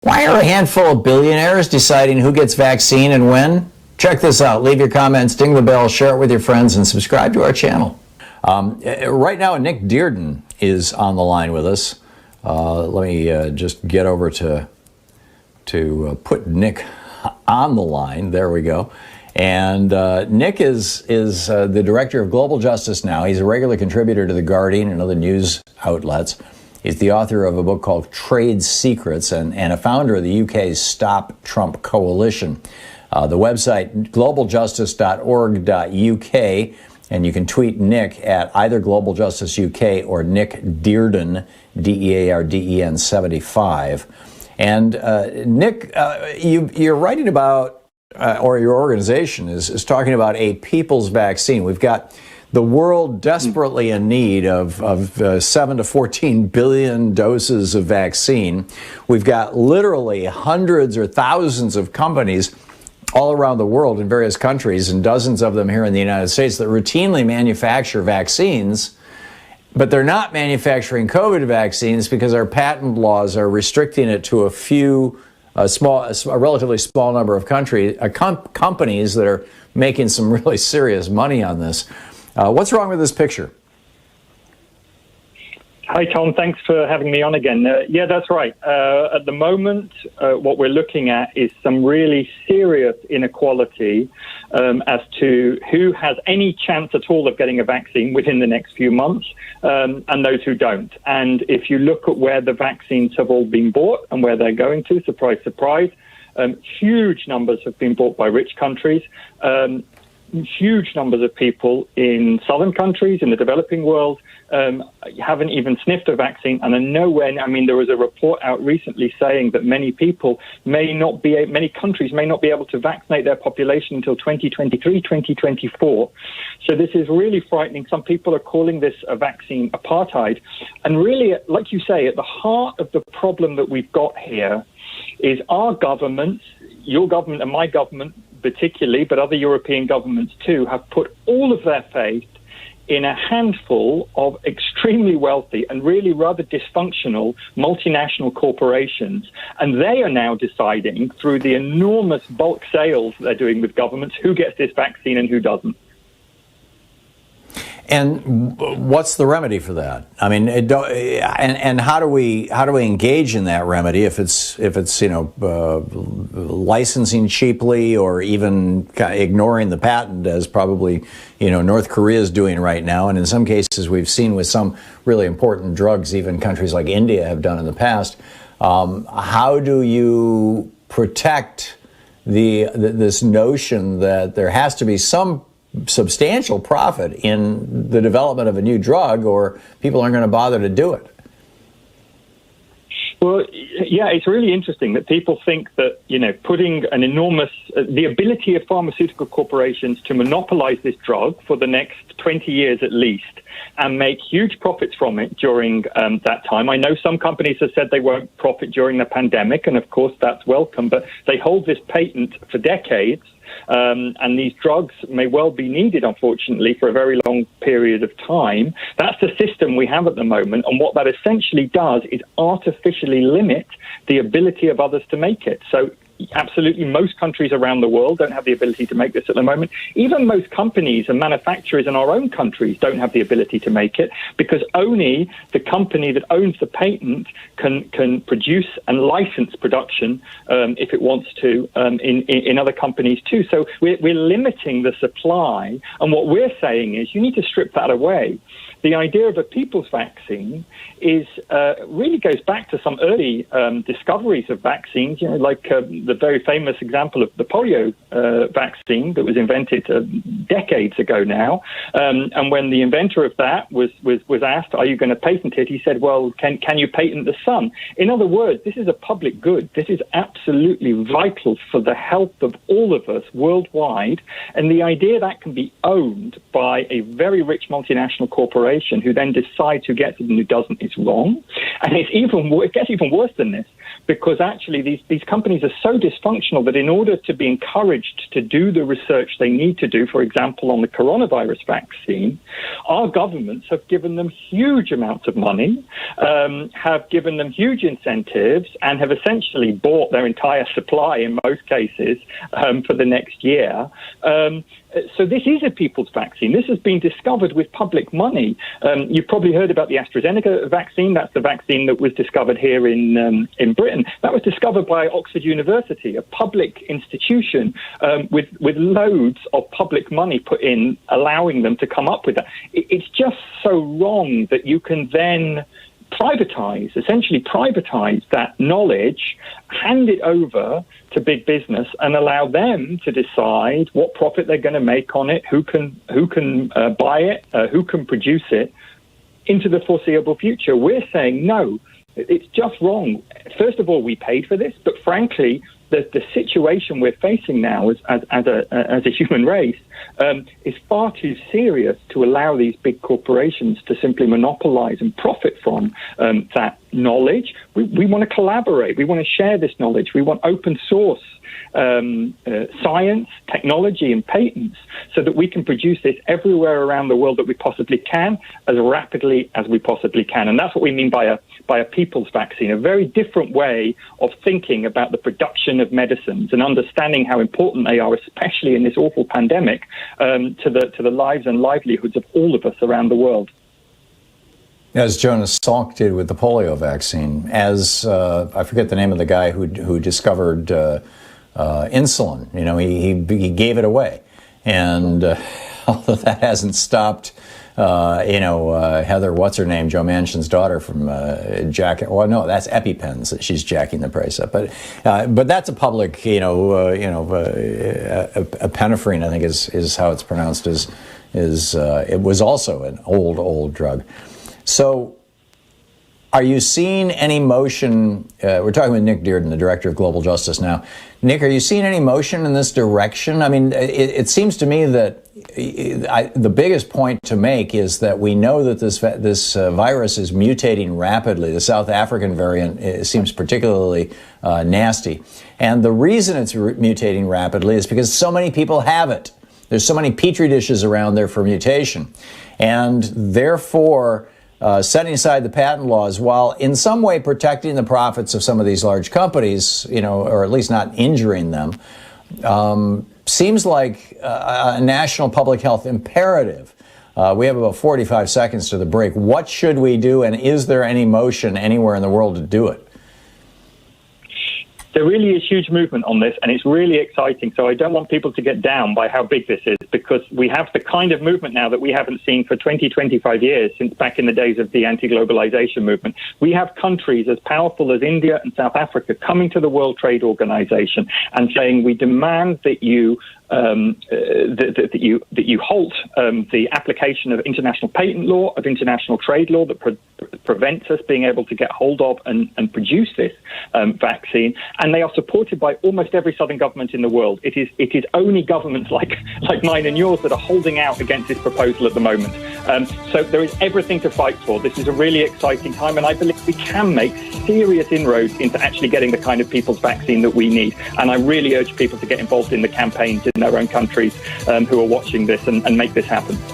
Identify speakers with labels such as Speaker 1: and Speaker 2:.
Speaker 1: Why are a handful of billionaires deciding who gets vaccine and when? Check this out. Leave your comments, ding the bell, share it with your friends, and subscribe to our channel. Right now, Nick Dearden is on the line with us. Let me just get over to put Nick on the line. There we go. And Nick is the director of Global Justice now. He's a regular contributor to The Guardian and other news outlets. He's the author of a book called Trade Secrets and a founder of the UK's Stop Trump Coalition. The website, globaljustice.org.uk, and you can tweet Nick at either Global Justice UK or Nick Dearden, Dearden 75. And Nick, you're writing about, or your organization is talking about a people's vaccine. We've got the world desperately in need of 7 to 14 billion doses of vaccine. We've got literally hundreds or thousands of companies all around the world in various countries, and dozens of them here in the United States, that routinely manufacture vaccines, but they're not manufacturing COVID vaccines because our patent laws are restricting it to a relatively small number of companies that are making some really serious money on this. What's wrong with this picture?
Speaker 2: Hi, Tom. Thanks for having me on again. Yeah, that's right. At the moment, what we're looking at is some really serious inequality as to who has any chance at all of getting a vaccine within the next few months and those who don't. And if you look at where the vaccines have all been bought and where they're going to, surprise, surprise, huge numbers have been bought by rich countries. Huge numbers of people in southern countries, in the developing world, haven't even sniffed a vaccine and are nowhere. I mean, there was a report out recently saying that many countries may not be able to vaccinate their population until 2023, 2024. So this is really frightening. Some people are calling this a vaccine apartheid. And really, like you say, at the heart of the problem that we've got here is our governments, your government and my government particularly, but other European governments too, have put all of their faith in a handful of extremely wealthy and really rather dysfunctional multinational corporations. And they are now deciding, through the enormous bulk sales they're doing with governments, who gets this vaccine and who doesn't.
Speaker 1: And what's the remedy for that? I mean, and how do we engage in that remedy if it's licensing cheaply or even ignoring the patent, as probably North Korea is doing right now, and in some cases we've seen with some really important drugs, even countries like India have done in the past. How do you protect this notion that there has to be some substantial profit in the development of a new drug, or people aren't going to bother to do it?
Speaker 2: Well, yeah, it's really interesting that people think that, putting an enormous, the ability of pharmaceutical corporations to monopolize this drug for the next 20 years at least and make huge profits from it during that time. I know some companies have said they won't profit during the pandemic, and of course that's welcome, but they hold this patent for decades. And these drugs may well be needed, unfortunately, for a very long period of time. That's the system we have at the moment. And what that essentially does is artificially limit the ability of others to make it. So absolutely most countries around the world don't have the ability to make this at the moment. Even most companies and manufacturers in our own countries don't have the ability to make it, because only the company that owns the patent can produce and license production if it wants to in other companies too. So we're limiting the supply, and what we're saying is you need to strip that away. The idea of a people's vaccine is really goes back to some early discoveries of vaccines, like the very famous example of the polio vaccine that was invented decades ago now. And when the inventor of that was asked, "Are you going to patent it?" he said, "Well, can you patent the sun?" In other words, this is a public good. This is absolutely vital for the health of all of us worldwide. And the idea that can be owned by a very rich multinational corporation corporation who then decides who gets it and who doesn't is wrong. And it gets even worse than this, because actually these companies are so dysfunctional that in order to be encouraged to do the research they need to do, for example, on the coronavirus vaccine, our governments have given them huge amounts of money, have given them huge incentives, and have essentially bought their entire supply in most cases for the next year. So this is a people's vaccine. This has been discovered with public money. You've probably heard about the AstraZeneca vaccine. That's the vaccine that was discovered here in Britain. That was discovered by Oxford University, a public institution with loads of public money put in, allowing them to come up with that. It's just so wrong that you can then essentially privatize that knowledge, hand it over to big business and allow them to decide what profit they're going to make on it, who can buy it, who can produce it into the foreseeable future. We're saying no, it's just wrong. First of all, we paid for this, but frankly, the situation we're facing now as a human race is far too serious to allow these big corporations to simply monopolize and profit from that knowledge. We want to collaborate. We want to share this knowledge. We want open source science, technology, and patents so that we can produce this everywhere around the world that we possibly can, as rapidly as we possibly can. And that's what we mean by a people's vaccine, a very different way of thinking about the production of medicines and understanding how important they are, especially in this awful pandemic, to the lives and livelihoods of all of us around the world.
Speaker 1: As Jonas Salk did with the polio vaccine, as I forget the name of the guy who discovered insulin. You know, he gave it away, and although that hasn't stopped, Heather, what's her name, Joe Manchin's daughter, from jacking. Well, no, that's EpiPens that she's jacking the price up. But that's a public, epinephrine, I think is how it's pronounced. It was also an old drug. So, are you seeing any motion? We're talking with Nick Dearden, the Director of Global Justice now. Nick, are you seeing any motion in this direction? I mean, it seems to me that the biggest point to make is that we know that this virus is mutating rapidly. The South African variant seems particularly nasty. And the reason it's mutating rapidly is because so many people have it. There's so many petri dishes around there for mutation. And therefore, setting aside the patent laws, while in some way protecting the profits of some of these large companies, or at least not injuring them, seems like a national public health imperative. We have about 45 seconds to the break. What should we do, and is there any motion anywhere in the world to do it?
Speaker 2: There really is huge movement on this, and it's really exciting. So I don't want people to get down by how big this is, because we have the kind of movement now that we haven't seen for 20, 25 years, since back in the days of the anti-globalization movement. We have countries as powerful as India and South Africa coming to the World Trade Organization and saying, we demand that you halt the application of international patent law, of international trade law that prevents us being able to get hold of and produce this vaccine. And they are supported by almost every southern government in the world. It is only governments like mine and yours that are holding out against this proposal at the moment. So there is everything to fight for. This is a really exciting time, and I believe we can make serious inroads into actually getting the kind of people's vaccine that we need. And I really urge people to get involved in the campaigns in their own countries who are watching this and make this happen.